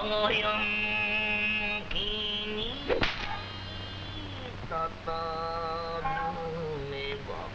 yang kini kata nebak.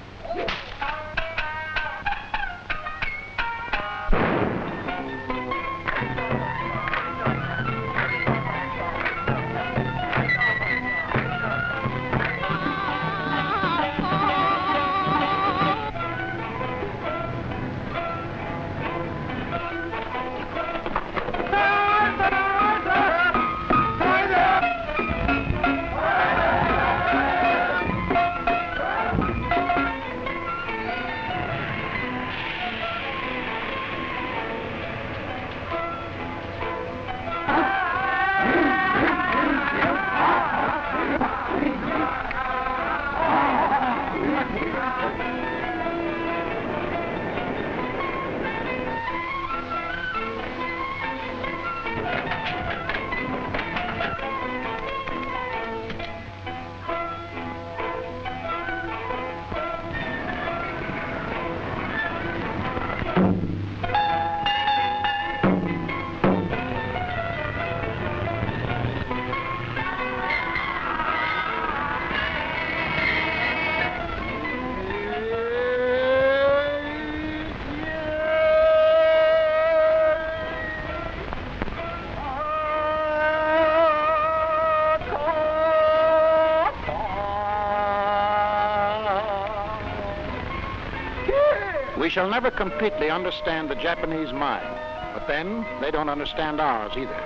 We shall never completely understand the Japanese mind, but then they don't understand ours either.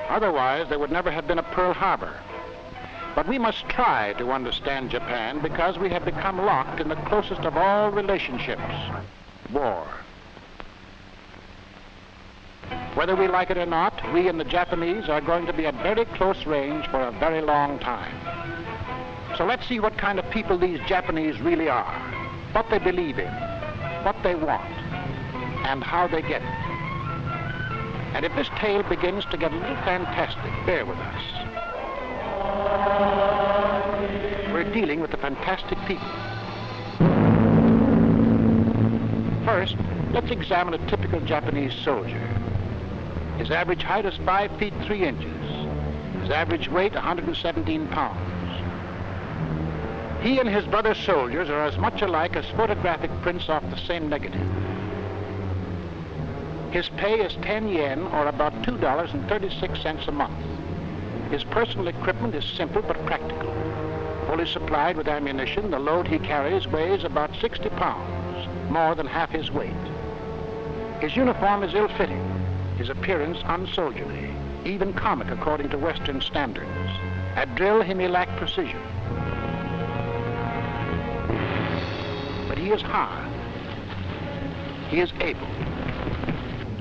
Otherwise, there would never have been a Pearl Harbor. But we must try to understand Japan because we have become locked in the closest of all relationships, war. Whether we like it or not, we and the Japanese are going to be at very close range for a very long time. So let's see what kind of people these Japanese really are, what they believe in, what they want, and how they get it. And if this tale begins to get a little fantastic, bear with us. We're dealing with the fantastic people. First, let's examine a typical Japanese soldier. His average height is 5 feet 3 inches. His average weight, 117 pounds. He and his brother soldiers are as much alike as photographic prints off the same negative. His pay is 10 yen, or about $2.36 a month. His personal equipment is simple but practical. Fully supplied with ammunition, the load he carries weighs about 60 pounds, more than half his weight. His uniform is ill-fitting, his appearance unsoldierly, even comic according to Western standards. At drill, he may lack precision. But he is hard. He is able.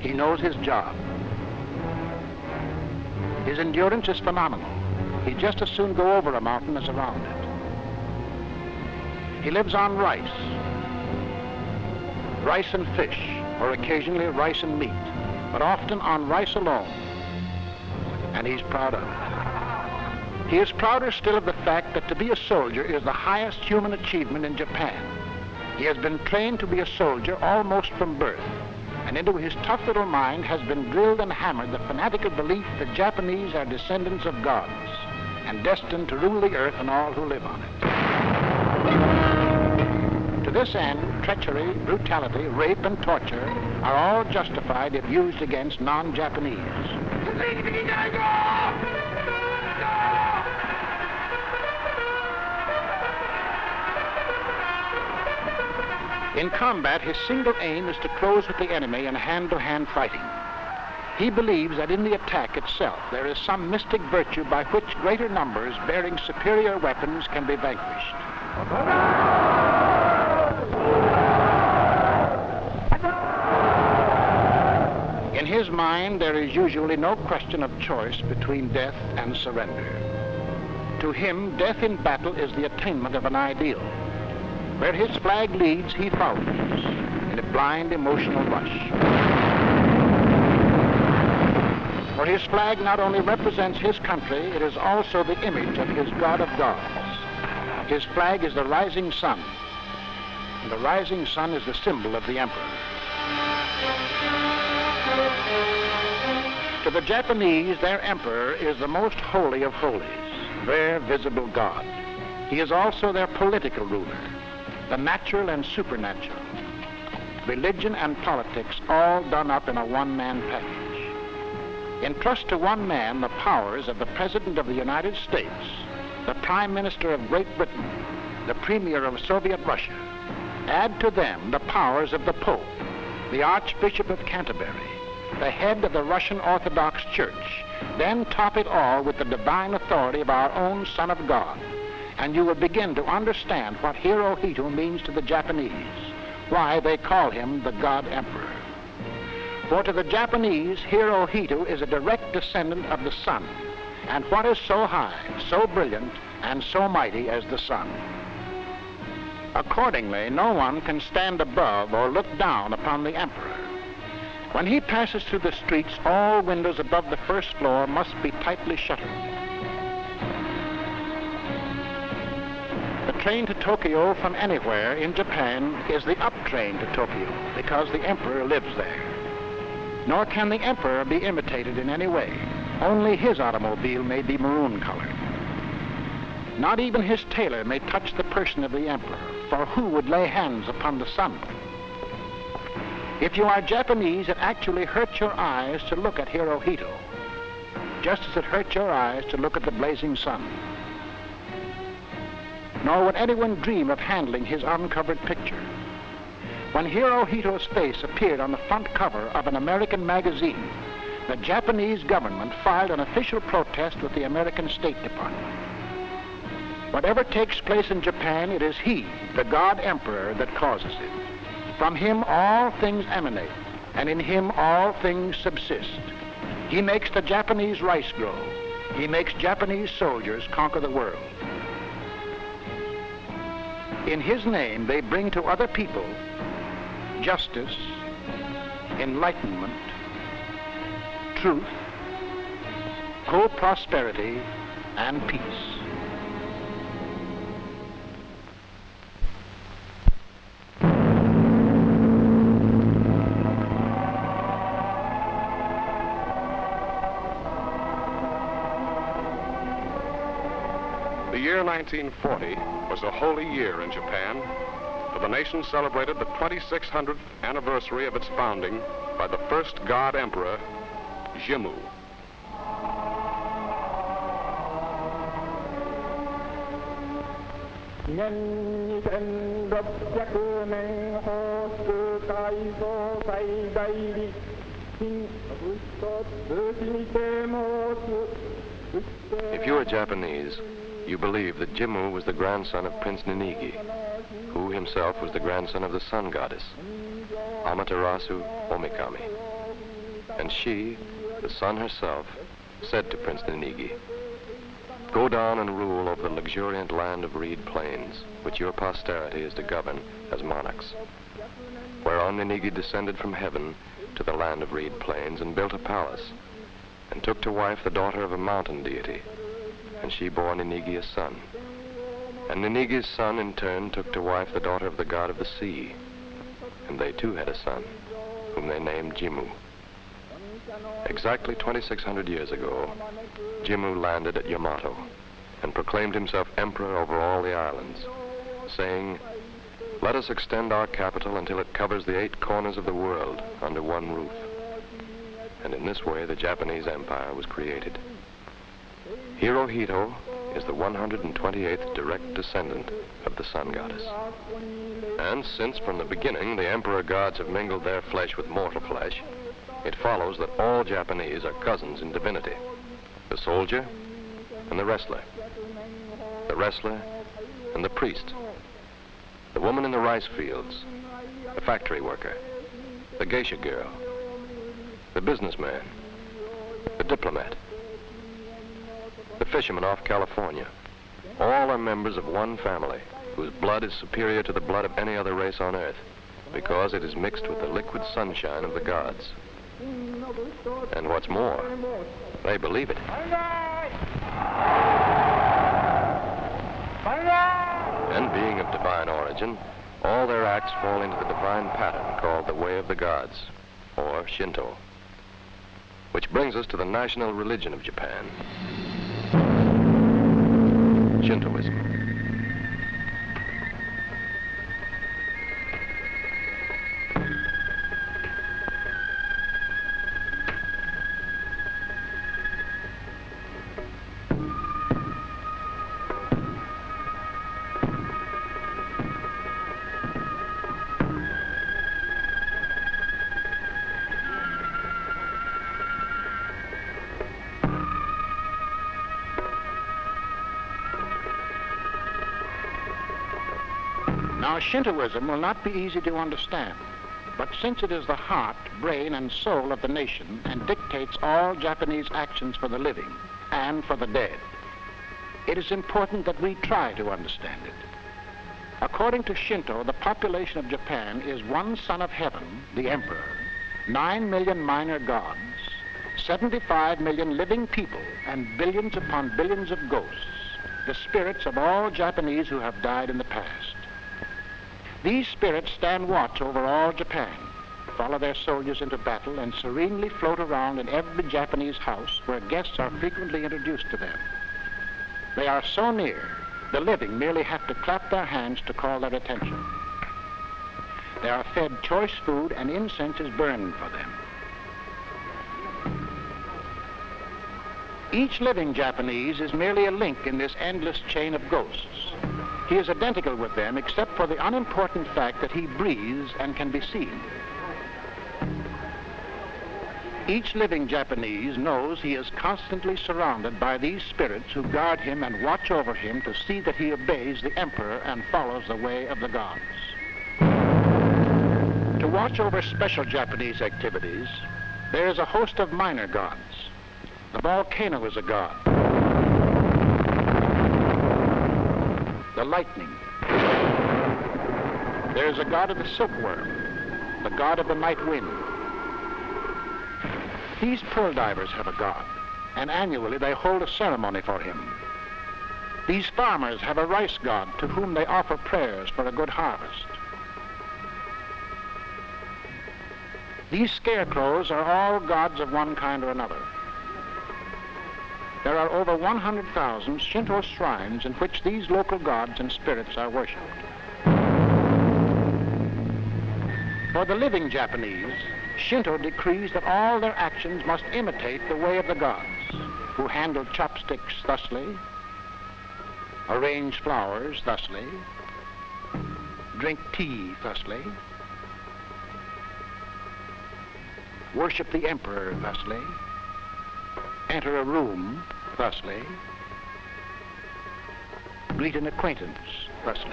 He knows his job. His endurance is phenomenal. He'd just as soon go over a mountain as around it. He lives on rice and fish, or occasionally rice and meat, but often on rice alone. And he's proud of it. He is prouder still of the fact that to be a soldier is the highest human achievement in Japan. He has been trained to be a soldier almost from birth, and into his tough little mind has been drilled and hammered the fanatical belief that Japanese are descendants of gods and destined to rule the earth and all who live on it. To this end, treachery, brutality, rape, and torture are all justified if used against non-Japanese. In combat, his single aim is to close with the enemy in hand-to-hand fighting. He believes that in the attack itself there is some mystic virtue by which greater numbers bearing superior weapons can be vanquished. In his mind, there is usually no question of choice between death and surrender. To him, death in battle is the attainment of an ideal. Where his flag leads, he follows in a blind emotional rush. For his flag not only represents his country, it is also the image of his God of gods. His flag is the rising sun, and the rising sun is the symbol of the emperor. To the Japanese, their emperor is the most holy of holies, their visible God. He is also their political ruler, the natural and supernatural. Religion and politics all done up in a one-man package. Entrust to one man the powers of the President of the United States, the Prime Minister of Great Britain, the Premier of Soviet Russia. Add to them the powers of the Pope, the Archbishop of Canterbury, the head of the Russian Orthodox Church. Then top it all with the divine authority of our own Son of God, and you will begin to understand what Hirohito means to the Japanese, why they call him the God Emperor. For to the Japanese, Hirohito is a direct descendant of the sun, and what is so high, so brilliant, and so mighty as the sun? Accordingly, no one can stand above or look down upon the emperor. When he passes through the streets, all windows above the first floor must be tightly shuttered. The train to Tokyo from anywhere in Japan is the up train to Tokyo because the emperor lives there. Nor can the emperor be imitated in any way. Only his automobile may be maroon colored. Not even his tailor may touch the person of the emperor, for who would lay hands upon the sun? If you are Japanese, it actually hurts your eyes to look at Hirohito, just as it hurts your eyes to look at the blazing sun. Nor would anyone dream of handling his uncovered picture. When Hirohito's face appeared on the front cover of an American magazine, the Japanese government filed an official protest with the American State Department. Whatever takes place in Japan, it is he, the God Emperor, that causes it. From him all things emanate, and in him all things subsist. He makes the Japanese rice grow. He makes Japanese soldiers conquer the world. In his name, they bring to other people justice, enlightenment, truth, co-prosperity, and peace. The year 1940 was a holy year in Japan, for the nation celebrated the 2600th anniversary of its founding by the first God Emperor, Jimmu. If you are Japanese, you believe that Jimmu was the grandson of Prince Ninigi, who himself was the grandson of the sun goddess, Amaterasu Omikami. And she, the sun herself, said to Prince Ninigi, "Go down and rule over the luxuriant land of reed plains, which your posterity is to govern as monarchs." Whereon Ninigi descended from heaven to the land of reed plains and built a palace, and took to wife the daughter of a mountain deity, and she bore Ninigi a son. And Ninigi's son in turn took to wife the daughter of the god of the sea, and they too had a son, whom they named Jimmu. Exactly 2,600 years ago, Jimmu landed at Yamato and proclaimed himself emperor over all the islands, saying, "Let us extend our capital until it covers the 8 corners of the world under one roof." And in this way the Japanese empire was created. Hirohito is the 128th direct descendant of the sun goddess. And since from the beginning the emperor gods have mingled their flesh with mortal flesh, it follows that all Japanese are cousins in divinity. The soldier and the wrestler and the priest, the woman in the rice fields, the factory worker, the geisha girl, the businessman, the diplomat, the fisherman off California. All are members of one family, whose blood is superior to the blood of any other race on earth, because it is mixed with the liquid sunshine of the gods. And what's more, they believe it. And being of divine origin, all their acts fall into the divine pattern called the Way of the Gods, or Shinto. Which brings us to the national religion of Japan, Shintoism. Now, Shintoism will not be easy to understand, but since it is the heart, brain, and soul of the nation and dictates all Japanese actions for the living and for the dead, it is important that we try to understand it. According to Shinto, the population of Japan is one son of heaven, the emperor, 9 million minor gods, 75 million living people, and billions upon billions of ghosts, the spirits of all Japanese who have died in the past. These spirits stand watch over all Japan, follow their soldiers into battle, and serenely float around in every Japanese house where guests are frequently introduced to them. They are so near, the living merely have to clap their hands to call their attention. They are fed choice food and incense is burned for them. Each living Japanese is merely a link in this endless chain of ghosts. He is identical with them except for the unimportant fact that he breathes and can be seen. Each living Japanese knows he is constantly surrounded by these spirits who guard him and watch over him to see that he obeys the emperor and follows the way of the gods. To watch over special Japanese activities, there is a host of minor gods. The volcano is a god. The lightning. There is a god of the silkworm, the god of the night wind. These pearl divers have a god, and annually they hold a ceremony for him. These farmers have a rice god to whom they offer prayers for a good harvest. These scarecrows are all gods of one kind or another. There are over 100,000 Shinto shrines in which these local gods and spirits are worshipped. For the living Japanese, Shinto decrees that all their actions must imitate the way of the gods, who handle chopsticks thusly, arrange flowers thusly, drink tea thusly, worship the emperor thusly, enter a room thusly, greet an acquaintance thusly.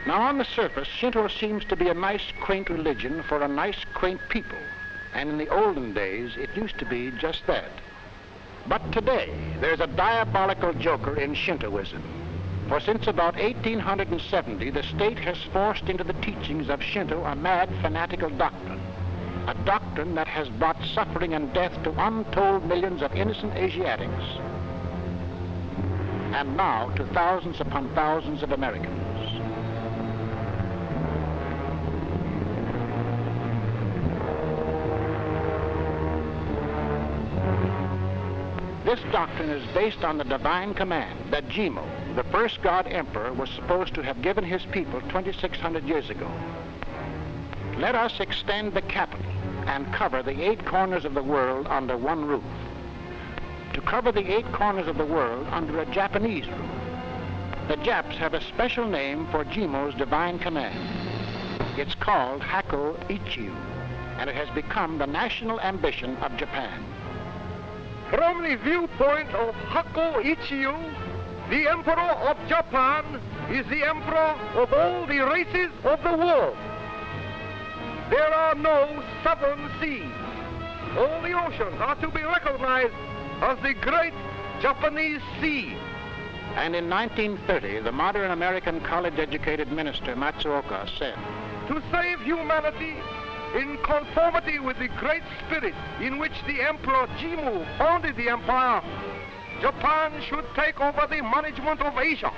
Now, on the surface, Shinto seems to be a nice, quaint religion for a nice, quaint people. And in the olden days, it used to be just that. But today, there's a diabolical joker in Shintoism. For since about 1870, the state has forced into the teachings of Shinto a mad, fanatical doctrine. A doctrine that has brought suffering and death to untold millions of innocent Asiatics. And now to thousands upon thousands of Americans. This doctrine is based on the divine command that Jimmu, the first god emperor, was supposed to have given his people 2,600 years ago. Let us extend the capital and cover the 8 corners of the world under one roof. To cover the 8 corners of the world under a Japanese roof. The Japs have a special name for Jimmu's divine command. It's called Hakko Ichiu, and it has become the national ambition of Japan. From the viewpoint of Hakko Ichiu, the Emperor of Japan is the Emperor of all the races of the world. There are no 7 seas. All the oceans are to be recognized as the great Japanese sea. And in 1930, the modern American college-educated minister Matsuoka said, "To save humanity in conformity with the great spirit in which the Emperor Jimmu founded the empire, Japan should take over the management of Asia.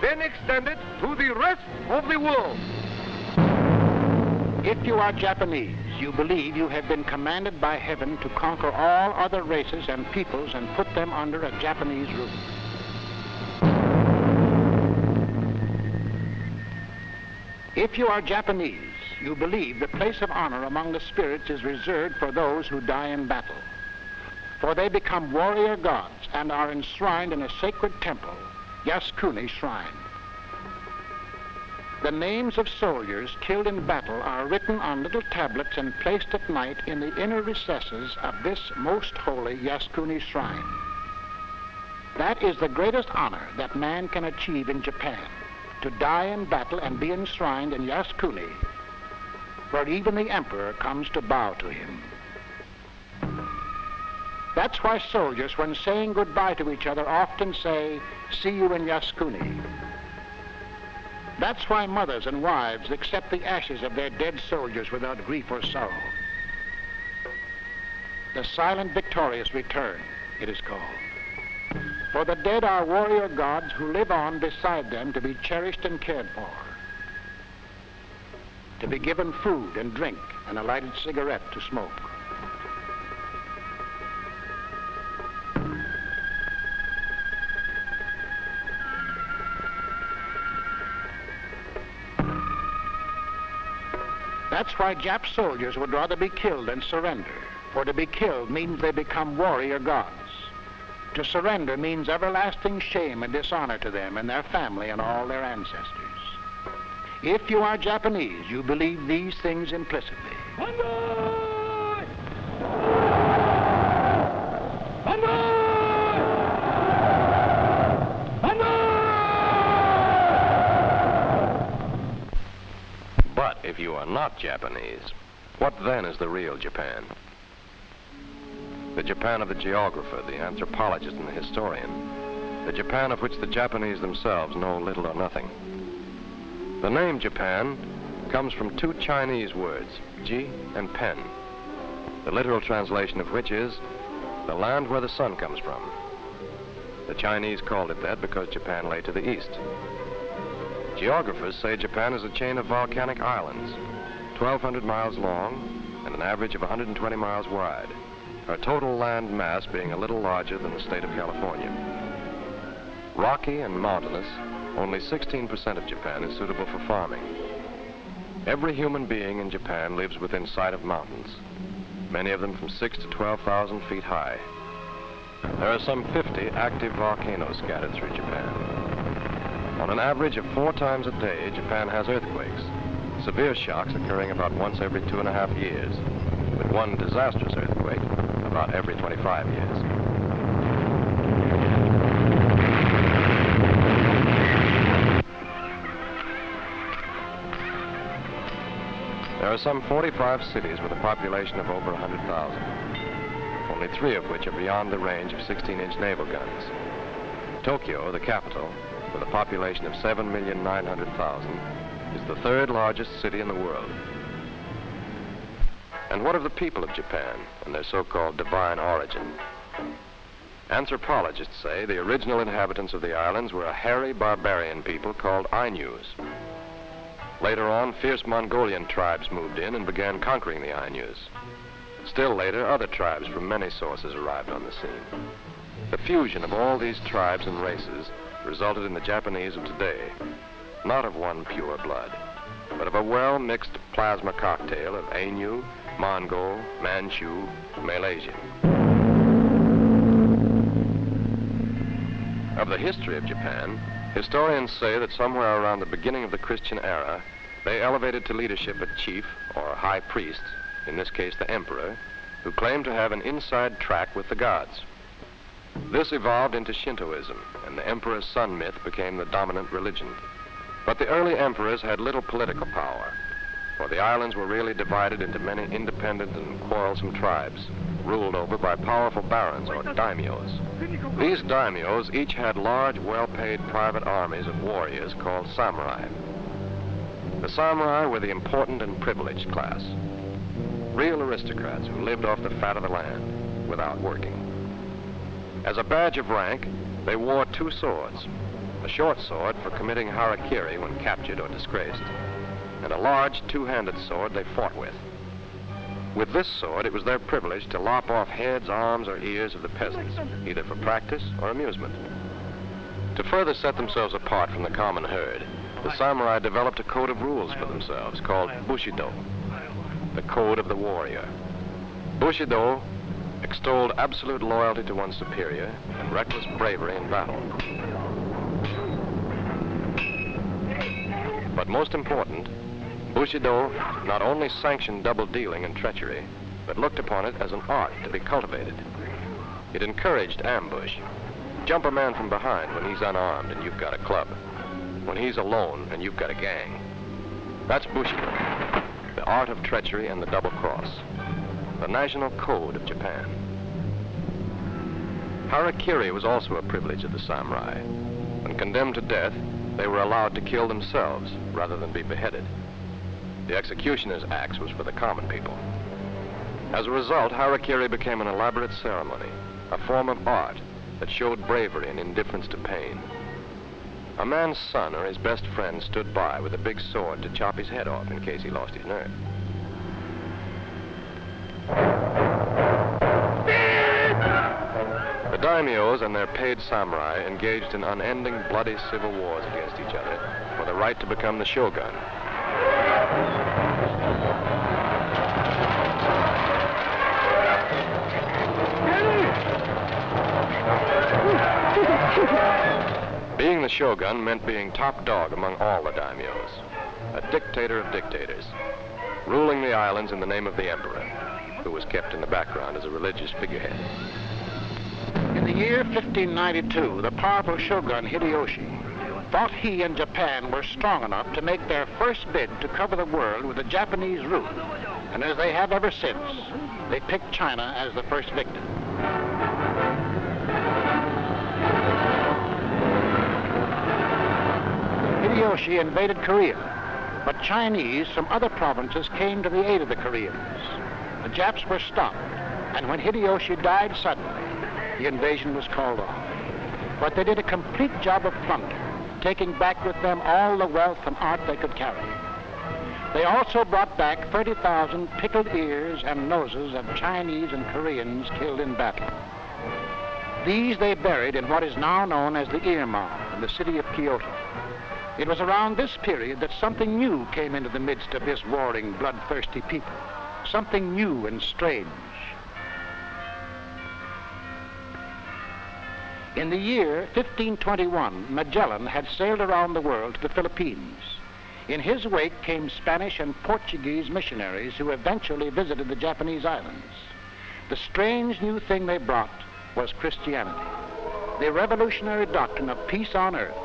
then extended to the rest of the world. If you are Japanese, you believe you have been commanded by heaven to conquer all other races and peoples and put them under a Japanese rule. If you are Japanese, you believe the place of honor among the spirits is reserved for those who die in battle. For they become warrior gods and are enshrined in a sacred temple, Yasukuni Shrine. The names of soldiers killed in battle are written on little tablets and placed at night in the inner recesses of this most holy Yasukuni Shrine. That is the greatest honor that man can achieve in Japan, to die in battle and be enshrined in Yasukuni, where even the emperor comes to bow to him. That's why soldiers, when saying goodbye to each other, often say, "See you in Yasukuni." That's why mothers and wives accept the ashes of their dead soldiers without grief or sorrow. The silent victorious return, it is called. For the dead are warrior gods who live on beside them to be cherished and cared for, to be given food and drink and a lighted cigarette to smoke. That's why Jap soldiers would rather be killed than surrender. For to be killed means they become warrior gods. To surrender means everlasting shame and dishonor to them and their family and all their ancestors. If you are Japanese, you believe these things implicitly. Bandai! Bandai! But if you are not Japanese, what then is the real Japan? The Japan of the geographer, the anthropologist, and the historian. The Japan of which the Japanese themselves know little or nothing. The name Japan comes from two Chinese words, ji and pen, the literal translation of which is the land where the sun comes from. The Chinese called it that because Japan lay to the east. Geographers say Japan is a chain of volcanic islands, 1,200 miles long and an average of 120 miles wide, her total land mass being a little larger than the state of California. Rocky and mountainous, only 16% of Japan is suitable for farming. Every human being in Japan lives within sight of mountains, many of them from 6,000 to 12,000 feet high. There are some 50 active volcanoes scattered through Japan. On an average of 4 times a day, Japan has earthquakes, severe shocks occurring about once every 2.5 years, with one disastrous earthquake about every 25 years. There are some 45 cities with a population of over 100,000, only 3 of which are beyond the range of 16-inch naval guns. Tokyo, the capital, with a population of 7,900,000, is the 3rd largest city in the world. And what of the people of Japan and their so-called divine origin? Anthropologists say the original inhabitants of the islands were a hairy barbarian people called Ainus. Later on, fierce Mongolian tribes moved in and began conquering the Ainus. Still later, other tribes from many sources arrived on the scene. The fusion of all these tribes and races resulted in the Japanese of today, not of one pure blood, but of a well-mixed plasma cocktail of Ainu, Mongol, Manchu, Malaysian. Of the history of Japan, historians say that somewhere around the beginning of the Christian era, they elevated to leadership a chief, or high priest, in this case the emperor, who claimed to have an inside track with the gods. This evolved into Shintoism, and the emperor's son myth became the dominant religion. But the early emperors had little political power, for the islands were really divided into many independent and quarrelsome tribes, ruled over by powerful barons or daimyos. These daimyos each had large, well-paid private armies of warriors called samurai. The samurai were the important and privileged class, real aristocrats who lived off the fat of the land without working. As a badge of rank, they wore 2 swords, a short sword for committing harakiri when captured or disgraced, and a large two-handed sword they fought with. With this sword, it was their privilege to lop off heads, arms, or ears of the peasants, either for practice or amusement. To further set themselves apart from the common herd, the samurai developed a code of rules for themselves called Bushido, the code of the warrior. Bushido extolled absolute loyalty to one's superior and reckless bravery in battle. But most important, Bushido not only sanctioned double dealing and treachery, but looked upon it as an art to be cultivated. It encouraged ambush. Jump a man from behind when he's unarmed and you've got a club. When he's alone and you've got a gang. That's Bushido, the art of treachery and the double cross, the national code of Japan. Harakiri was also a privilege of the samurai. When condemned to death, they were allowed to kill themselves rather than be beheaded. The executioner's axe was for the common people. As a result, harakiri became an elaborate ceremony, a form of art that showed bravery and indifference to pain. A man's son or his best friend stood by with a big sword to chop his head off in case he lost his nerve. The daimyos and their paid samurai engaged in unending bloody civil wars against each other for the right to become the shogun. Being the shogun meant being top dog among all the daimyos, a dictator of dictators, ruling the islands in the name of the emperor, who was kept in the background as a religious figurehead. In the year 1592, the powerful shogun Hideyoshi thought he and Japan were strong enough to make their first bid to cover the world with a Japanese rule. And as they have ever since, they picked China as the first victim. Hideyoshi invaded Korea, but Chinese from other provinces came to the aid of the Koreans. The Japs were stopped, and when Hideyoshi died suddenly, the invasion was called off. But they did a complete job of plunder, taking back with them all the wealth and art they could carry. They also brought back 30,000 pickled ears and noses of Chinese and Koreans killed in battle. These they buried in what is now known as the Ear Mound in the city of Kyoto. It was around this period that something new came into the midst of this warring, bloodthirsty people. Something new and strange. In the year 1521, Magellan had sailed around the world to the Philippines. In his wake came Spanish and Portuguese missionaries who eventually visited the Japanese islands. The strange new thing they brought was Christianity, the revolutionary doctrine of peace on earth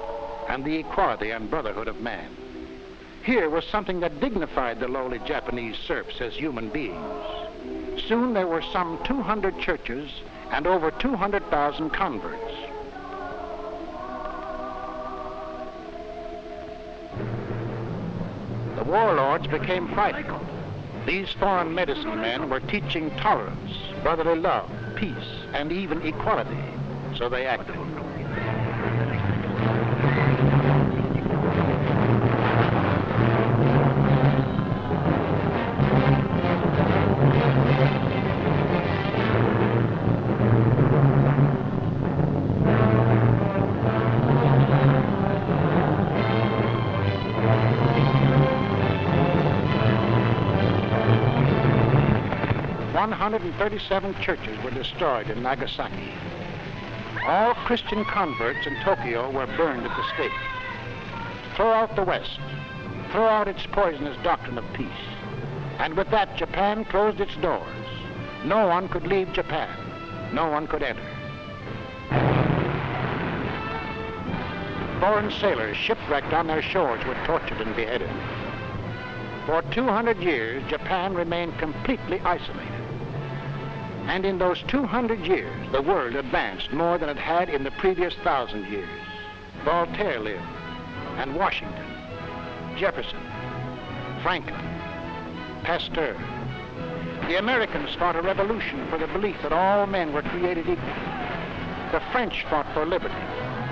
and the equality and brotherhood of man. Here was something that dignified the lowly Japanese serfs as human beings. Soon there were some 200 churches and over 200,000 converts. The warlords became frightful. These foreign medicine men were teaching tolerance, brotherly love, peace, and even equality. So they acted. One 137 churches were destroyed in Nagasaki. All Christian converts in Tokyo were burned at the stake. Throw out the West. Throw out its poisonous doctrine of peace. And with that, Japan closed its doors. No one could leave Japan. No one could enter. Foreign sailors shipwrecked on their shores were tortured and beheaded. For 200 years, Japan remained completely isolated. And in those 200 years, the world advanced more than it had in the previous 1,000 years. Voltaire lived, and Washington, Jefferson, Franklin, Pasteur. The Americans fought a revolution for the belief that all men were created equal. The French fought for liberty,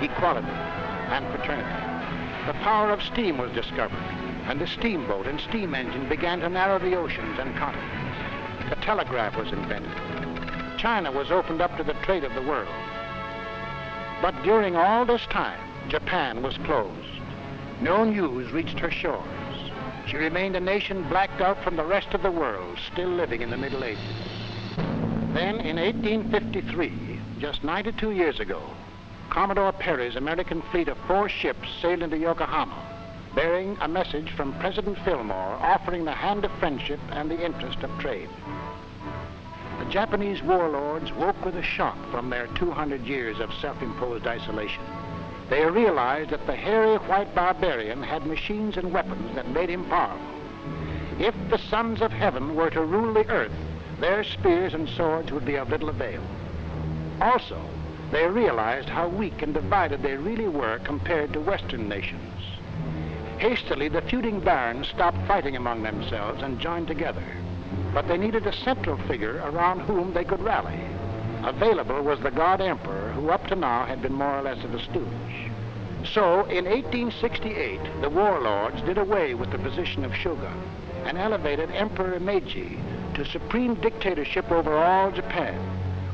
equality, and fraternity. The power of steam was discovered, and the steamboat and steam engine began to narrow the oceans and continents. The telegraph was invented. China was opened up to the trade of the world. But during all this time, Japan was closed. No news reached her shores. She remained a nation blacked out from the rest of the world, still living in the Middle Ages. Then, in 1853, just 92 years ago, Commodore Perry's American fleet of 4 ships sailed into Yokohama, bearing a message from President Fillmore offering the hand of friendship and the interest of trade. The Japanese warlords woke with a shock from their 200 years of self-imposed isolation. They realized that the hairy white barbarian had machines and weapons that made him powerful. If the sons of heaven were to rule the earth, their spears and swords would be of little avail. Also, they realized how weak and divided they really were compared to Western nations. Hastily, the feuding barons stopped fighting among themselves and joined together. But they needed a central figure around whom they could rally. Available was the God Emperor, who up to now had been more or less of a stooge. So, in 1868, the warlords did away with the position of shogun and elevated Emperor Meiji to supreme dictatorship over all Japan,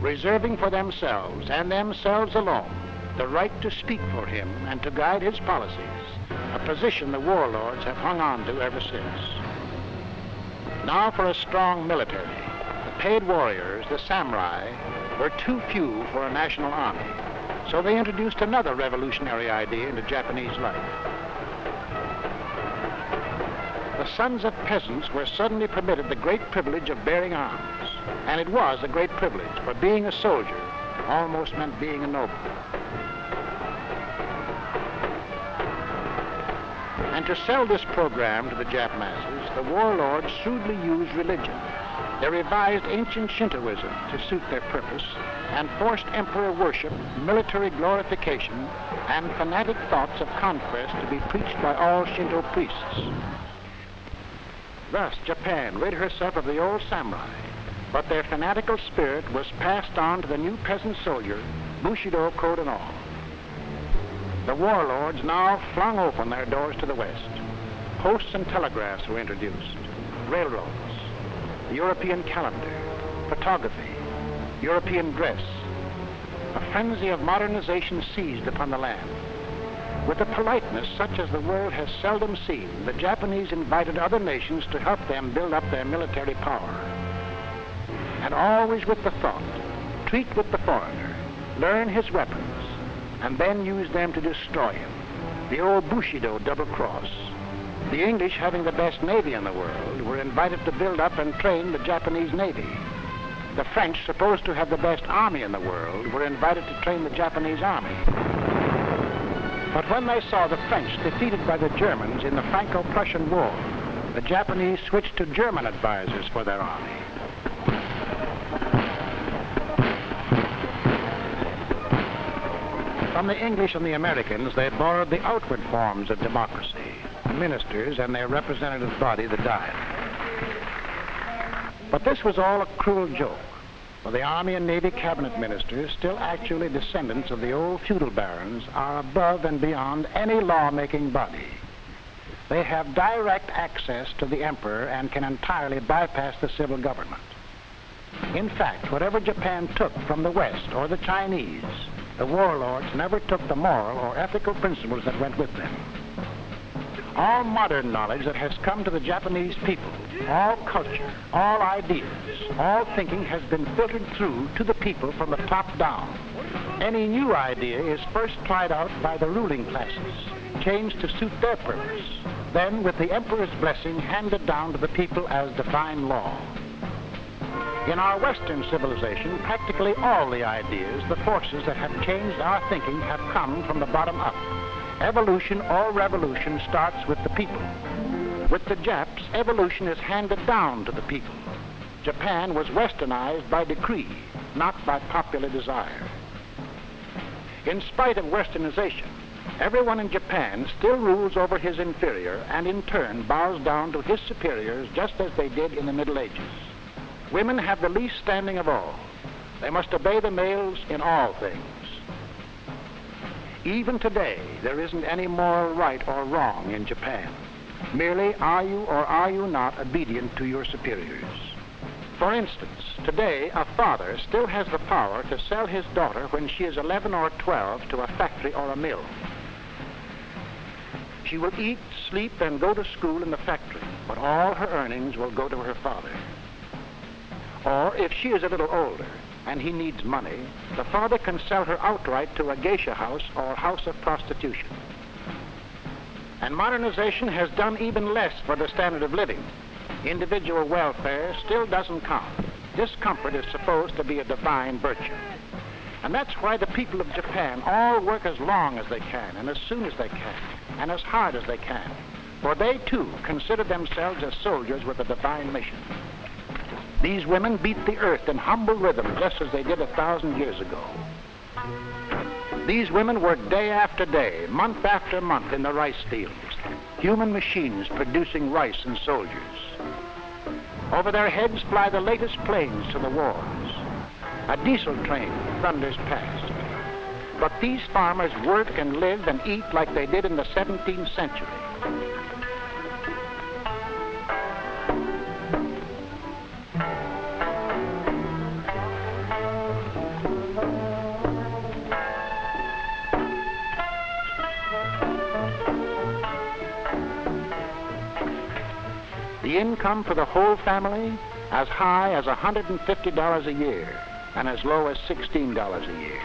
reserving for themselves and themselves alone the right to speak for him and to guide his policies, a position the warlords have hung on to ever since. Now for a strong military. The paid warriors, the samurai, were too few for a national army, so they introduced another revolutionary idea into Japanese life. The sons of peasants were suddenly permitted the great privilege of bearing arms, and it was a great privilege, for being a soldier almost meant being a noble. And to sell this program to the Jap masses, the warlords shrewdly used religion. They revised ancient Shintoism to suit their purpose and forced emperor worship, military glorification, and fanatic thoughts of conquest to be preached by all Shinto priests. Thus, Japan rid herself of the old samurai, but their fanatical spirit was passed on to the new peasant soldier, Bushido code and all. The warlords now flung open their doors to the West. Posts and telegraphs were introduced, railroads, the European calendar, photography, European dress. A frenzy of modernization seized upon the land. With a politeness such as the world has seldom seen, the Japanese invited other nations to help them build up their military power. And always with the thought, treat with the foreigner, learn his weapons, and then use them to destroy him. The old Bushido double cross. The English, having the best navy in the world, were invited to build up and train the Japanese navy. The French, supposed to have the best army in the world, were invited to train the Japanese army. But when they saw the French defeated by the Germans in the Franco-Prussian War, the Japanese switched to German advisors for their army. From the English and the Americans, they borrowed the outward forms of democracy, ministers and their representative body, the Diet. But this was all a cruel joke, for the Army and Navy cabinet ministers, still actually descendants of the old feudal barons, are above and beyond any law-making body. They have direct access to the emperor and can entirely bypass the civil government. In fact, whatever Japan took from the West or the Chinese, the warlords never took the moral or ethical principles that went with them. All modern knowledge that has come to the Japanese people, all culture, all ideas, all thinking has been filtered through to the people from the top down. Any new idea is first tried out by the ruling classes, changed to suit their purpose, then with the emperor's blessing handed down to the people as divine law. In our Western civilization, practically all the ideas, the forces that have changed our thinking have come from the bottom up. Evolution or revolution starts with the people. With the Japs, evolution is handed down to the people. Japan was westernized by decree, not by popular desire. In spite of westernization, everyone in Japan still rules over his inferior and in turn bows down to his superiors just as they did in the Middle Ages. Women have the least standing of all. They must obey the males in all things. Even today, there isn't any moral right or wrong in Japan. Merely, are you or are you not obedient to your superiors? For instance, today, a father still has the power to sell his daughter when she is 11 or 12 to a factory or a mill. She will eat, sleep, and go to school in the factory, but all her earnings will go to her father. Or if she is a little older and he needs money, the father can sell her outright to a geisha house or house of prostitution. And modernization has done even less for the standard of living. Individual welfare still doesn't count. Discomfort is supposed to be a divine virtue. And that's why the people of Japan all work as long as they can, and as soon as they can, and as hard as they can. For they, too, consider themselves as soldiers with a divine mission. These women beat the earth in humble rhythm, just as they did 1,000 years ago. These women work day after day, month after month in the rice fields, human machines producing rice and soldiers. Over their heads fly the latest planes to the wars. A diesel train thunders past. But these farmers work and live and eat like they did in the 17th century. The income for the whole family, as high as $150 a year and as low as $16 a year.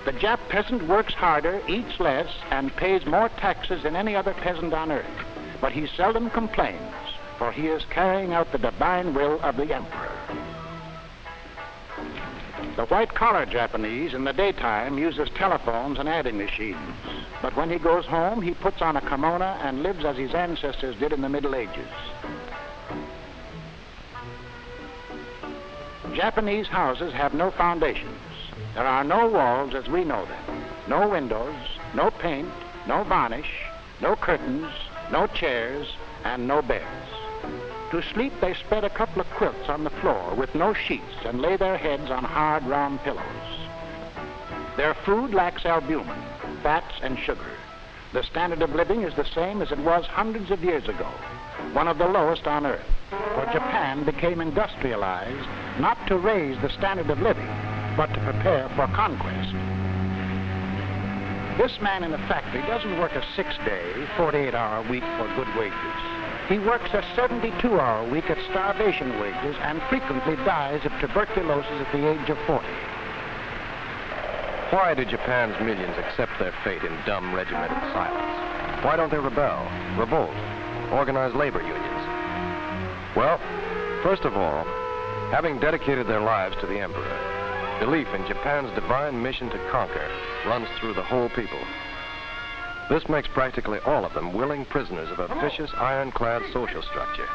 The Jap peasant works harder, eats less, and pays more taxes than any other peasant on earth. But he seldom complains, for he is carrying out the divine will of the emperor. The white-collar Japanese in the daytime uses telephones and adding machines. But when he goes home, he puts on a kimono and lives as his ancestors did in the Middle Ages. Japanese houses have no foundations. There are no walls as we know them, no windows, no paint, no varnish, no curtains, no chairs, and no beds. To sleep, they spread a couple of quilts on the floor with no sheets and lay their heads on hard, round pillows. Their food lacks albumin, fats, and sugar. The standard of living is the same as it was hundreds of years ago, one of the lowest on earth. For Japan became industrialized not to raise the standard of living, but to prepare for conquest. This man in the factory doesn't work a 6-day, 48-hour week for good wages. He works a 72-hour week at starvation wages and frequently dies of tuberculosis at the age of 40. Why do Japan's millions accept their fate in dumb, regimented silence? Why don't they rebel, revolt, organize labor unions? Well, first of all, having dedicated their lives to the emperor, belief in Japan's divine mission to conquer runs through the whole people. This makes practically all of them willing prisoners of a vicious, ironclad social structure,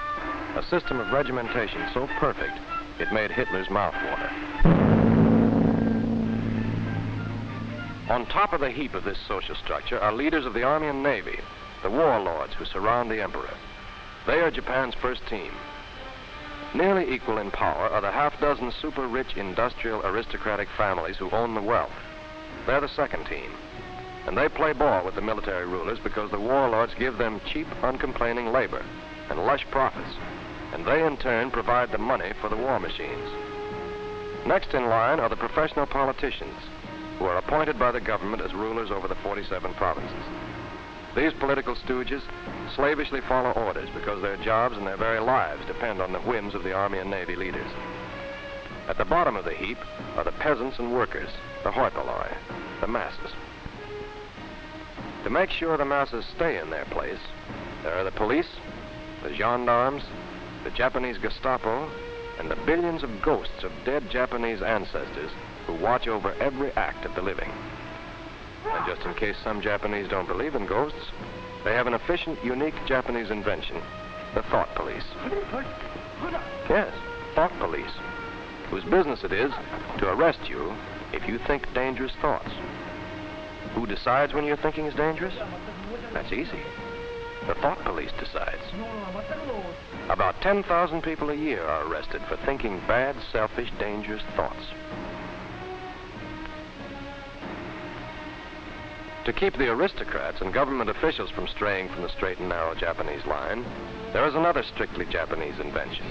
a system of regimentation so perfect it made Hitler's mouth water. On top of the heap of this social structure are leaders of the Army and Navy, the warlords who surround the emperor. They are Japan's first team. Nearly equal in power are the half-dozen super-rich industrial aristocratic families who own the wealth. They're the second team. And they play ball with the military rulers because the warlords give them cheap, uncomplaining labor and lush profits. And they, in turn, provide the money for the war machines. Next in line are the professional politicians, who are appointed by the government as rulers over the 47 provinces. These political stooges slavishly follow orders because their jobs and their very lives depend on the whims of the Army and Navy leaders. At the bottom of the heap are the peasants and workers, the hoi polloi, the masses. To make sure the masses stay in their place, there are the police, the gendarmes, the Japanese Gestapo, and the billions of ghosts of dead Japanese ancestors who watch over every act of the living. And just in case some Japanese don't believe in ghosts, they have an efficient, unique Japanese invention, the thought police. Yes, thought police, whose business it is to arrest you if you think dangerous thoughts. Who decides when your thinking is dangerous? That's easy. The thought police decides. About 10,000 people a year are arrested for thinking bad, selfish, dangerous thoughts. To keep the aristocrats and government officials from straying from the straight and narrow Japanese line, there is another strictly Japanese invention: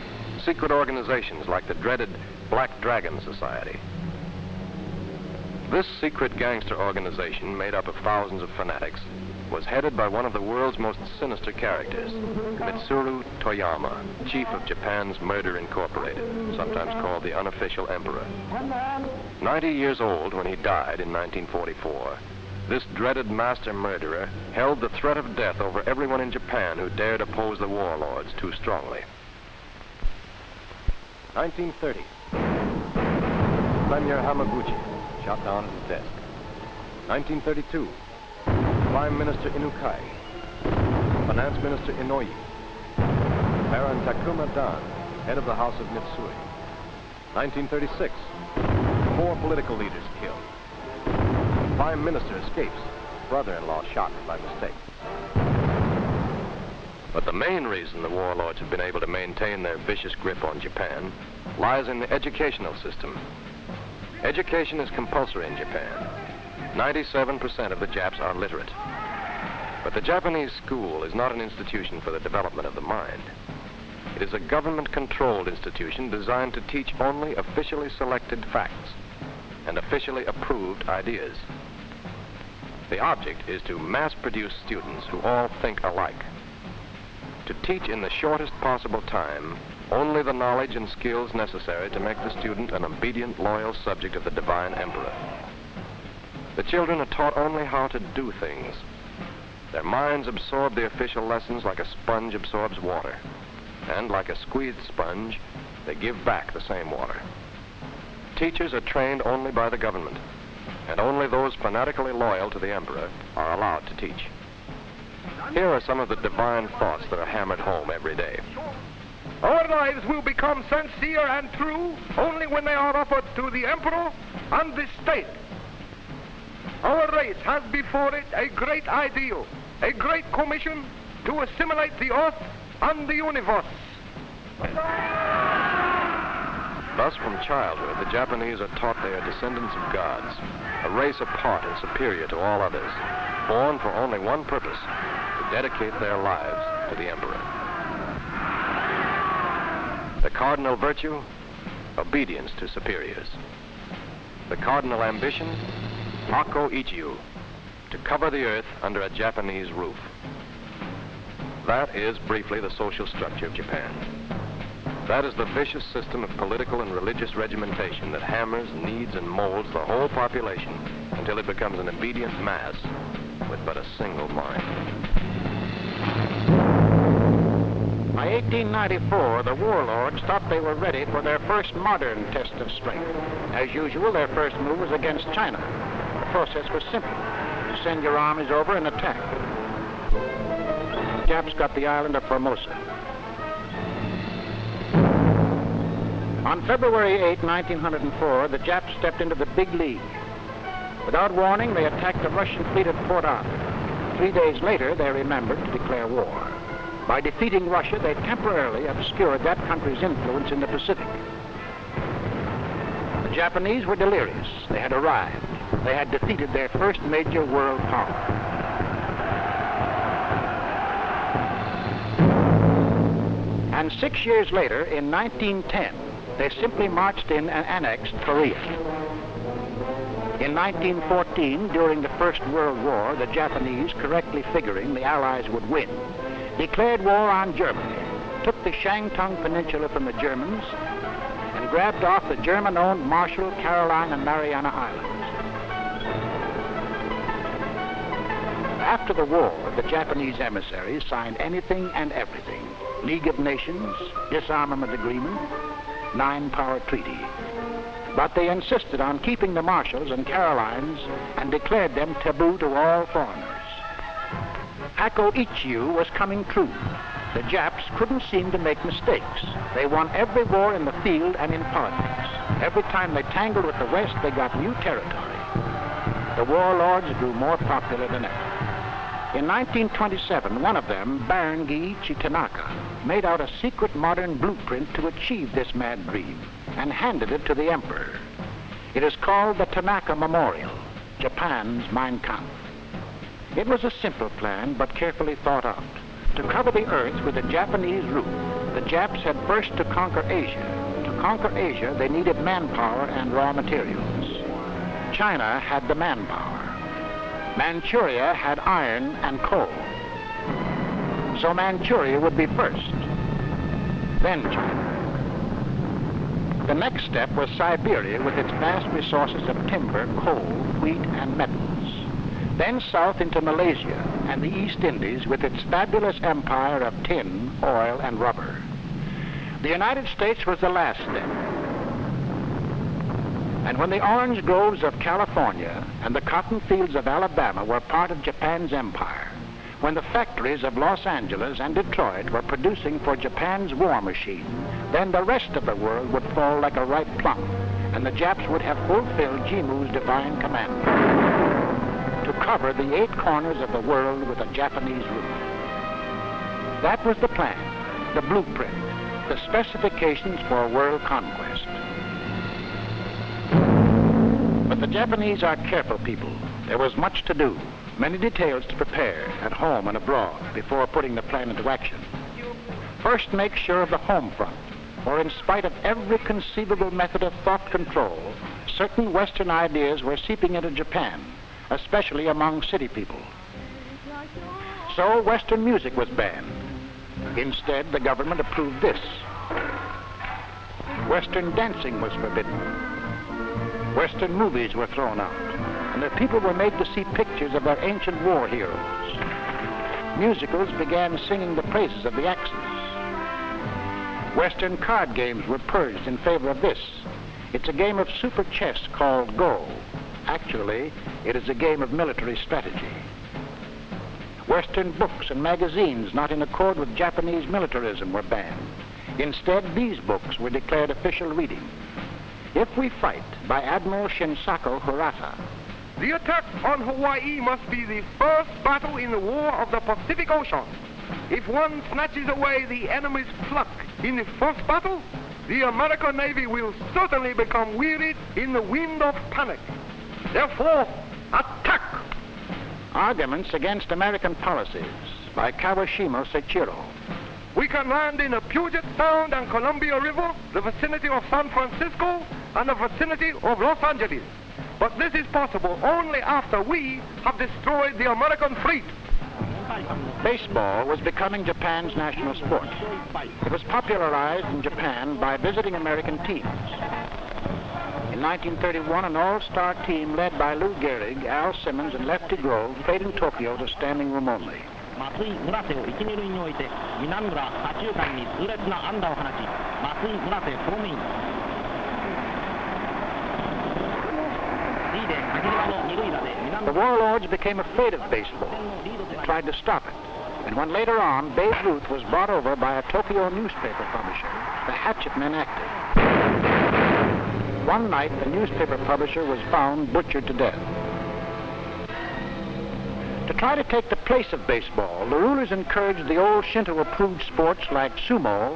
secret organizations like the dreaded Black Dragon Society. This secret gangster organization, made up of thousands of fanatics, was headed by one of the world's most sinister characters, Mitsuru Toyama, chief of Japan's Murder Incorporated, sometimes called the unofficial emperor. 90 years old when he died in 1944, this dreaded master murderer held the threat of death over everyone in Japan who dared oppose the warlords too strongly. 1930. Premier Hamaguchi shot down at his desk. 1932. Prime Minister Inukai. Finance Minister Inouye. Baron Takuma Dan, head of the House of Mitsui. 1936. 4 political leaders killed. Prime Minister escapes. Brother-in-law shot by mistake. But the main reason the warlords have been able to maintain their vicious grip on Japan lies in the educational system. Education is compulsory in Japan. 97% of the Japs are literate. But the Japanese school is not an institution for the development of the mind. It is a government-controlled institution designed to teach only officially selected facts and officially approved ideas. The object is to mass-produce students who all think alike. To teach in the shortest possible time only the knowledge and skills necessary to make the student an obedient, loyal subject of the divine emperor. The children are taught only how to do things. Their minds absorb the official lessons like a sponge absorbs water. And like a squeezed sponge, they give back the same water. Teachers are trained only by the government, and only those fanatically loyal to the emperor are allowed to teach. Here are some of the divine thoughts that are hammered home every day. Our lives will become sincere and true only when they are offered to the emperor and the state. Our race has before it a great ideal, a great commission to assimilate the earth and the universe. Thus, from childhood, the Japanese are taught they are descendants of gods, a race apart and superior to all others, born for only one purpose: to dedicate their lives to the emperor. The cardinal virtue: obedience to superiors. The cardinal ambition: Hako Ichiu, to cover the earth under a Japanese roof. That is, briefly, the social structure of Japan. That is the vicious system of political and religious regimentation that hammers, kneads, and molds the whole population until it becomes an obedient mass with but a single mind. By 1894, the warlords thought they were ready for their first modern test of strength. As usual, their first move was against China. The process was simple: you send your armies over and attack. The Japs got the island of Formosa. On February 8, 1904, the Japs stepped into the big league. Without warning, they attacked the Russian fleet at Port Arthur. 3 days later, they remembered to declare war. By defeating Russia, they temporarily obscured that country's influence in the Pacific. The Japanese were delirious. They had arrived. They had defeated their first major world power. And 6 years later, in 1910, they simply marched in and annexed Korea. In 1914, during the First World War, the Japanese, correctly figuring the Allies would win, declared war on Germany, took the Shantung Peninsula from the Germans, and grabbed off the German-owned Marshall, Caroline, and Mariana Islands. After the war, the Japanese emissaries signed anything and everything: League of Nations, disarmament agreement, nine-power treaty. But they insisted on keeping the Marshalls and Carolines and declared them taboo to all foreigners. Hako Ichiu was coming true. The Japs couldn't seem to make mistakes. They won every war in the field and in politics. Every time they tangled with the West, they got new territory. The warlords grew more popular than ever. In 1927, one of them, Baron Giichi Tanaka, made out a secret modern blueprint to achieve this mad dream and handed it to the emperor. It is called the Tanaka Memorial, Japan's Mein Kampf. It was a simple plan, but carefully thought out. To cover the earth with a Japanese roof, the Japs had first to conquer Asia. To conquer Asia, they needed manpower and raw materials. China had the manpower. Manchuria had iron and coal. So Manchuria would be first, then China. The next step was Siberia with its vast resources of timber, coal, wheat, and metals. Then south into Malaysia and the East Indies with its fabulous empire of tin, oil, and rubber. The United States was the last step. And when the orange groves of California and the cotton fields of Alabama were part of Japan's empire, when the factories of Los Angeles and Detroit were producing for Japan's war machine, then the rest of the world would fall like a ripe plum, and the Japs would have fulfilled Jimmu's divine commandment to cover the 8 corners of the world with a Japanese roof. That was the plan, the blueprint, the specifications for world conquest. But the Japanese are careful people. There was much to do, many details to prepare at home and abroad before putting the plan into action. First, make sure of the home front, for in spite of every conceivable method of thought control, certain Western ideas were seeping into Japan, especially among city people. So Western music was banned. Instead, the government approved this. Western dancing was forbidden. Western movies were thrown out, and the people were made to see pictures of their ancient war heroes. Musicals began singing the praises of the Axis. Western card games were purged in favor of this. It's a game of super chess called Go. Actually, it is a game of military strategy. Western books and magazines not in accord with Japanese militarism were banned. Instead, these books were declared official reading. If We Fight by Admiral Shinsaku Hirata. The attack on Hawaii must be the first battle in the War of the Pacific Ocean. If one snatches away the enemy's pluck in the first battle, the American Navy will certainly become wearied in the wind of panic. Therefore, attack! Arguments against American policies by Kawashima Seichiro. We can land in the Puget Sound and Columbia River, the vicinity of San Francisco, and the vicinity of Los Angeles. But this is possible only after we have destroyed the American fleet. Baseball was becoming Japan's national sport. It was popularized in Japan by visiting American teams. In 1931, an all-star team led by Lou Gehrig, Al Simmons, and Lefty Grove played in Tokyo to standing room only. 松井村瀬を1、2塁に置いて南村左中間に痛烈な安打を放ち松井村瀬ホームイン。The warlords became afraid of baseball. They tried to stop it. And when later on, Babe Ruth was brought over by a Tokyo newspaper publisher, the hatchet men acted. One night, the newspaper publisher was found butchered to death. To try to take the place of baseball, the rulers encouraged the old Shinto-approved sports like sumo,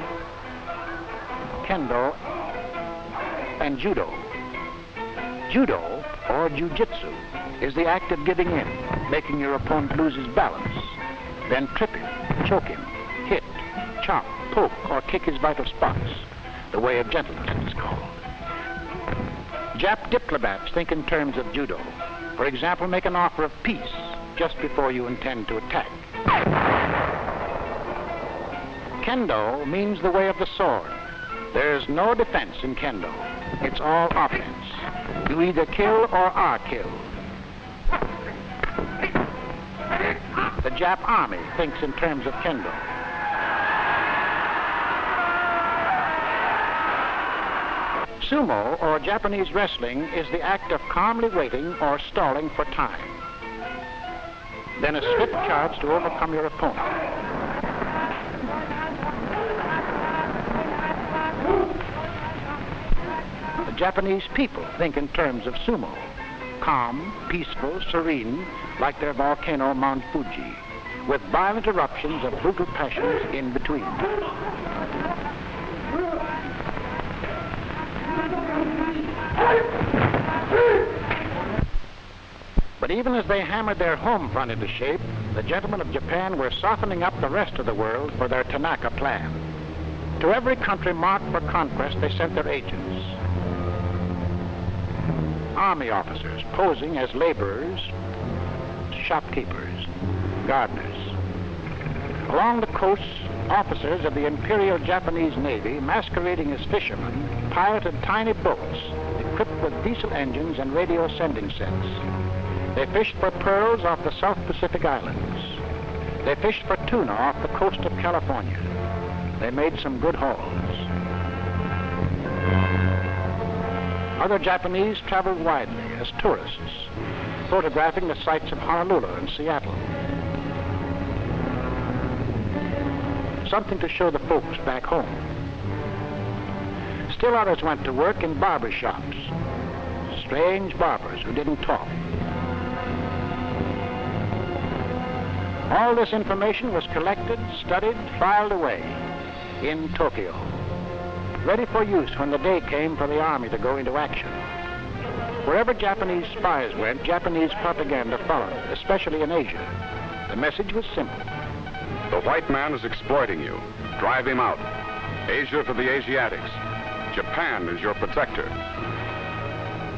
kendo, and judo. Judo, or jiu-jitsu, is the act of giving in, making your opponent lose his balance, then trip him, choke him, hit, chop, poke, or kick his vital spots. The way of gentleness it is called. Jap diplomats think in terms of judo. For example, make an offer of peace just before you intend to attack. Kendo means the way of the sword. There's no defense in kendo. It's all offense. You either kill or are killed. The Jap army thinks in terms of kendo. Sumo, or Japanese wrestling, is the act of calmly waiting or stalling for time. Then a swift charge to overcome your opponent. The Japanese people think in terms of sumo. Calm, peaceful, serene, like their volcano Mount Fuji, with violent eruptions of brutal passions in between. But even as they hammered their home front into shape, the gentlemen of Japan were softening up the rest of the world for their Tanaka plan. To every country marked for conquest, they sent their agents. Army officers posing as laborers, shopkeepers, gardeners. Along the coasts, officers of the Imperial Japanese Navy, masquerading as fishermen, piloted tiny boats equipped with diesel engines and radio sending sets. They fished for pearls off the South Pacific Islands. They fished for tuna off the coast of California. They made some good hauls. Other Japanese traveled widely as tourists, photographing the sights of Honolulu and Seattle. Something to show the folks back home. Still others went to work in barber shops, strange barbers who didn't talk. All this information was collected, studied, filed away in Tokyo, ready for use when the day came for the army to go into action. Wherever Japanese spies went, Japanese propaganda followed, especially in Asia. The message was simple. The white man is exploiting you. Drive him out. Asia for the Asiatics. Japan is your protector.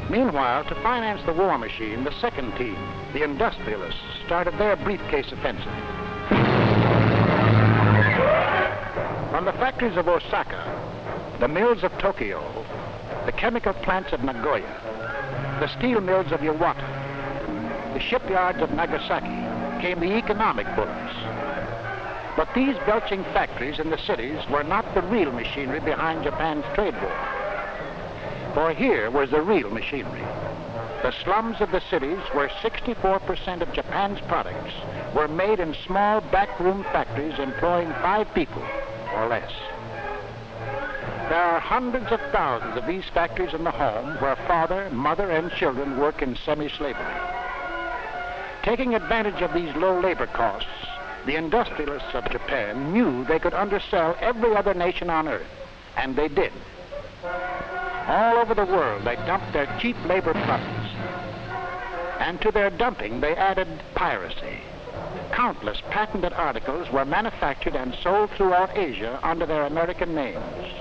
Meanwhile, to finance the war machine, the second team, the industrialists, started their briefcase offensive. From the factories of Osaka, the mills of Tokyo, the chemical plants of Nagoya, the steel mills of Iwata, the shipyards of Nagasaki, came the economic bullets. But these belching factories in the cities were not the real machinery behind Japan's trade war. For here was the real machinery. The slums of the cities, where 64% of Japan's products were made in small backroom factories employing 5 people or less. There are hundreds of thousands of these factories in the home where father, mother, and children work in semi-slavery. Taking advantage of these low labor costs, the industrialists of Japan knew they could undersell every other nation on earth, and they did. All over the world, they dumped their cheap labor products. And to their dumping, they added piracy. Countless patented articles were manufactured and sold throughout Asia under their American names.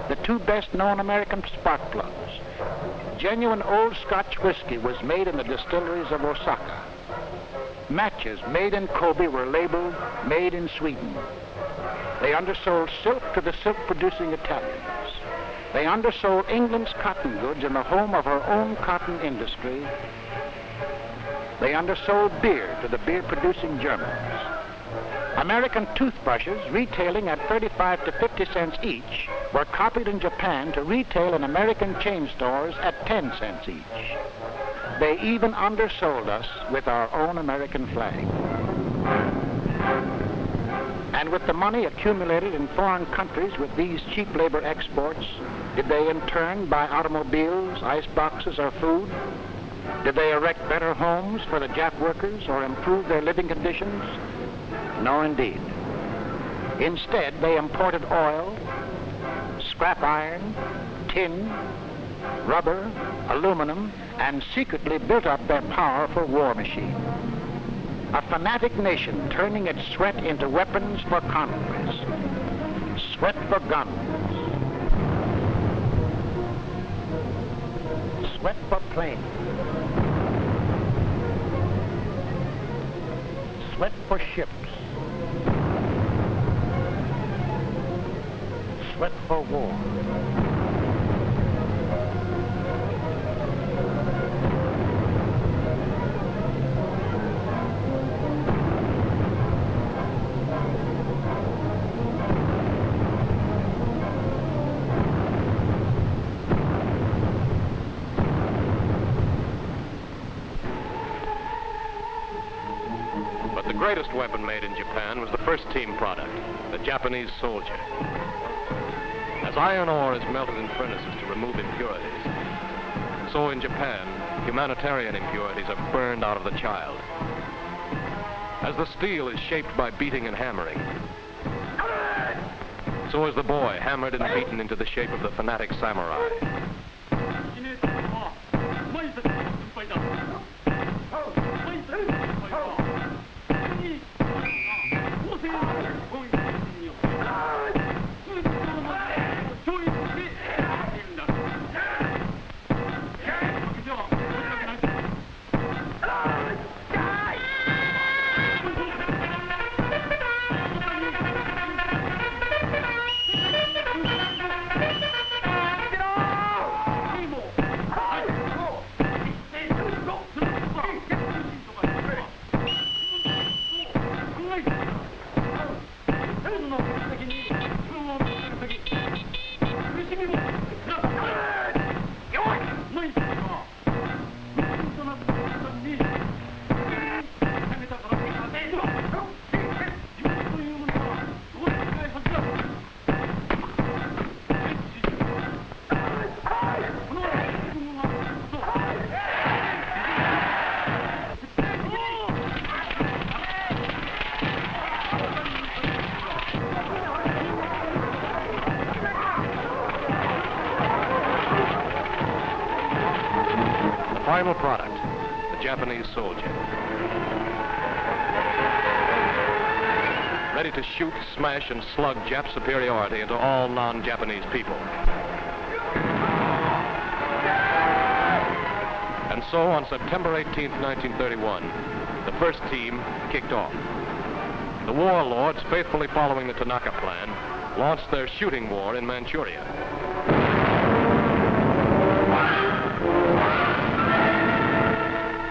The 2 best-known American spark plugs. Genuine old Scotch whiskey was made in the distilleries of Osaka. Matches made in Kobe were labeled made in Sweden. They undersold silk to the silk-producing Italians. They undersold England's cotton goods in the home of her own cotton industry. They undersold beer to the beer-producing Germans. American toothbrushes, retailing at 35 to 50 cents each, were copied in Japan to retail in American chain stores at 10 cents each. They even undersold us with our own American flag. And with the money accumulated in foreign countries with these cheap labor exports, did they in turn buy automobiles, ice boxes, or food? Did they erect better homes for the Jap workers or improve their living conditions? No, indeed. Instead, they imported oil, scrap iron, tin, rubber, aluminum, and secretly built up their powerful war machine. A fanatic nation turning its sweat into weapons for conquest. Sweat for guns. Sweat for planes. Sweat for ships. Sweat for war. The greatest weapon made in Japan was the first team product, the Japanese soldier. As iron ore is melted in furnaces to remove impurities, so in Japan, humanitarian impurities are burned out of the child. As the steel is shaped by beating and hammering, so is the boy hammered and beaten into the shape of the fanatic samurai. final product, the Japanese soldier. Ready to shoot, smash, and slug Jap superiority into all non-Japanese people. And so on September 18th, 1931, the first team kicked off. The warlords, faithfully following the Tanaka Plan, launched their shooting war in Manchuria.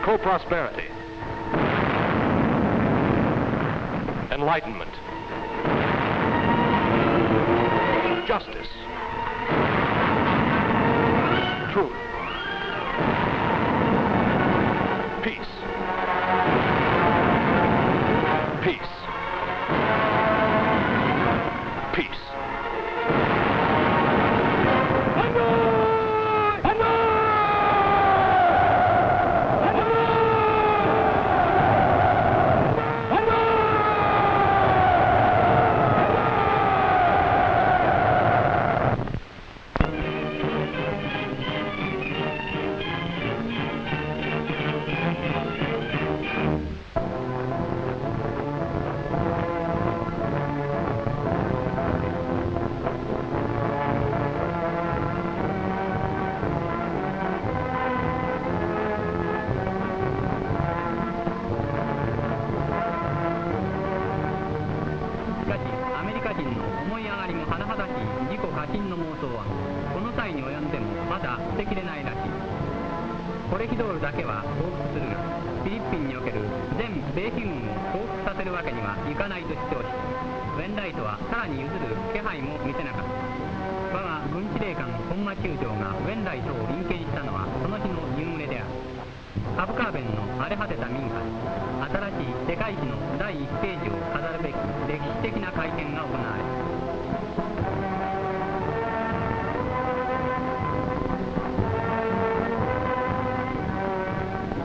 Co-prosperity. Enlightenment. Justice. Truth. Peace. Peace. Peace.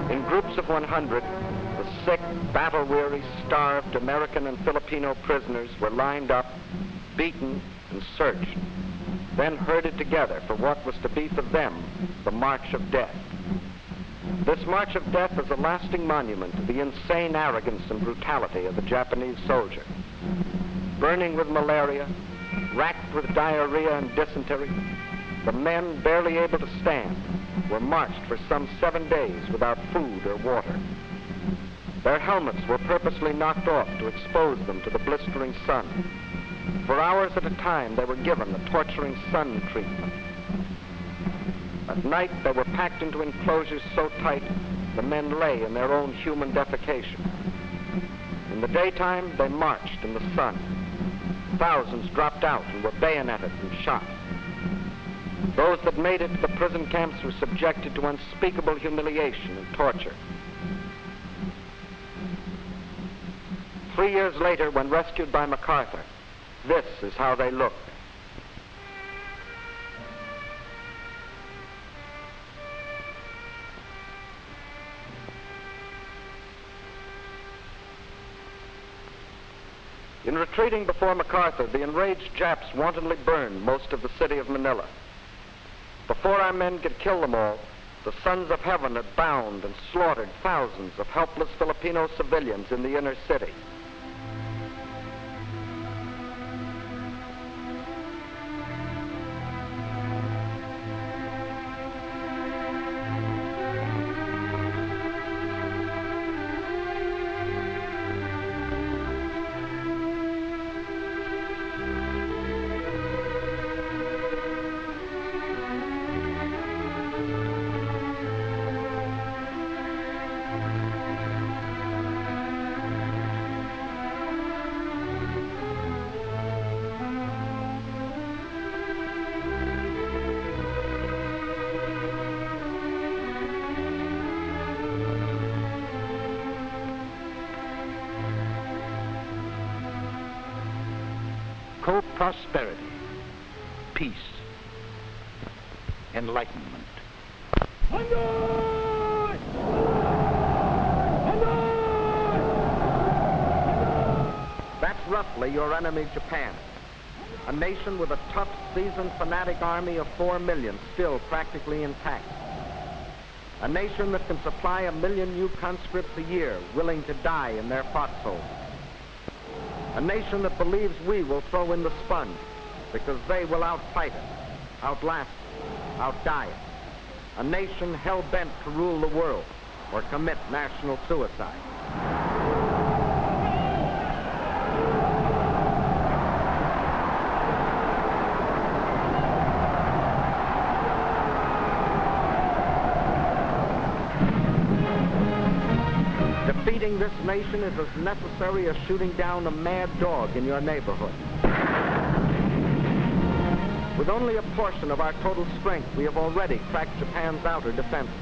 In groups of 100, the sick, battle-weary, starved American and Filipino prisoners were lined up, beaten, and searched, then herded together for what was to be for them the March of Death. This March of Death is a lasting monument to the insane arrogance and brutality of the Japanese soldier. Burning with malaria, racked with diarrhea and dysentery, the men, barely able to stand, were marched for some 7 days without food or water. Their helmets were purposely knocked off to expose them to the blistering sun. For hours at a time, they were given the torturing sun treatment. At night, they were packed into enclosures so tight, the men lay in their own human defecation. In the daytime, they marched in the sun. Thousands dropped out and were bayoneted and shot. Those that made it to the prison camps were subjected to unspeakable humiliation and torture. 3 years later, when rescued by MacArthur, this is how they looked. In retreating before MacArthur, the enraged Japs wantonly burned most of the city of Manila. Before our men could kill them all, the sons of heaven had bound and slaughtered thousands of helpless Filipino civilians in the inner city. Co-prosperity, peace, enlightenment. That's roughly your enemy, Japan. A nation with a tough, seasoned, fanatic army of 4 million still practically intact. A nation that can supply 1 million new conscripts a year willing to die in their foxholes. A nation that believes we will throw in the sponge because they will outfight us, outlast us, outdie us. A nation hell-bent to rule the world or commit national suicide. Defeating this nation is as necessary as shooting down a mad dog in your neighborhood. With only a portion of our total strength, we have already cracked Japan's outer defenses.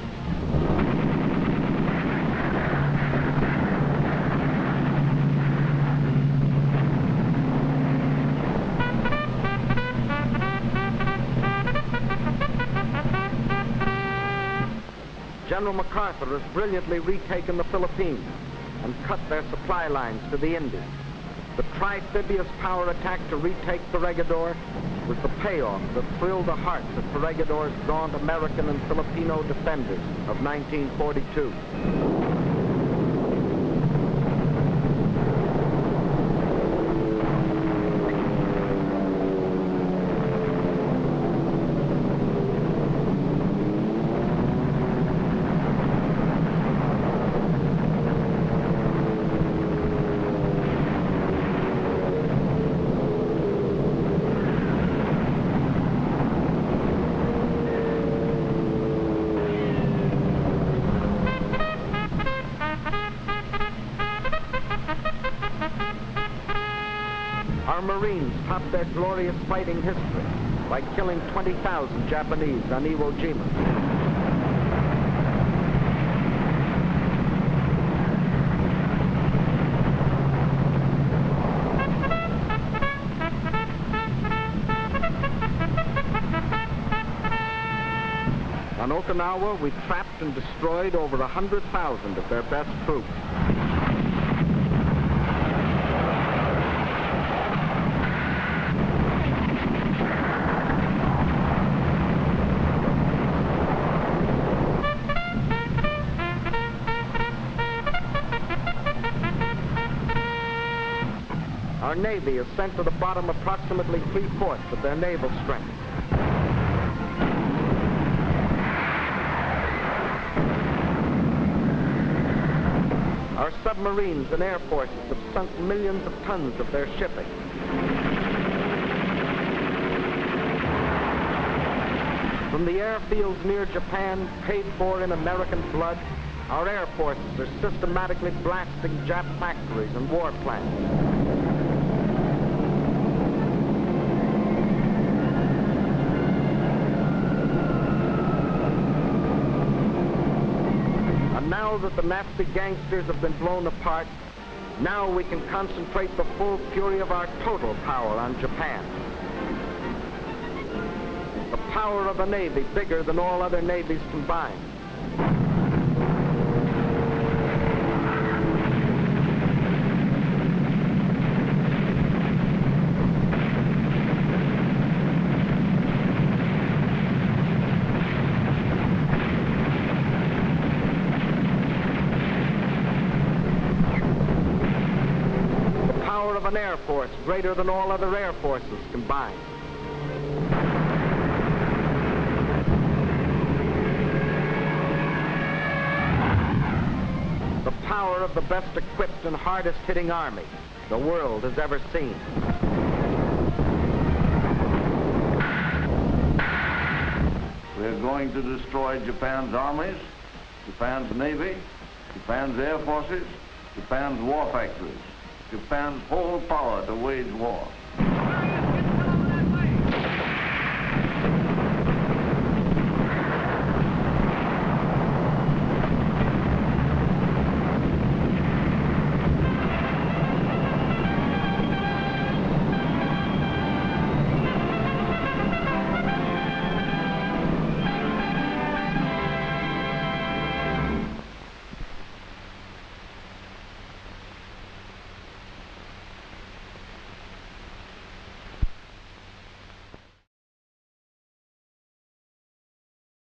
General MacArthur has brilliantly retaken the Philippines and cut their supply lines to the Indies. The trifibious power attack to retake Corregidor was the payoff that thrilled the hearts of Corregidor's gaunt American and Filipino defenders of 1942. Our Marines topped their glorious fighting history by killing 20,000 Japanese on Iwo Jima. On Okinawa, we trapped and destroyed over 100,000 of their best troops. Our Navy has sent to the bottom approximately 3/4 of their naval strength. Our submarines and air forces have sunk millions of tons of their shipping. From the airfields near Japan, paid for in American blood, our air forces are systematically blasting Jap factories and war plants. Now that the Nazi gangsters have been blown apart, now we can concentrate the full fury of our total power on Japan. The power of a Navy bigger than all other navies combined. Of an air force greater than all other air forces combined. The power of the best equipped and hardest hitting army the world has ever seen. We're going to destroy Japan's armies, Japan's navy, Japan's air forces, Japan's war factories, Japan's whole power to wage war.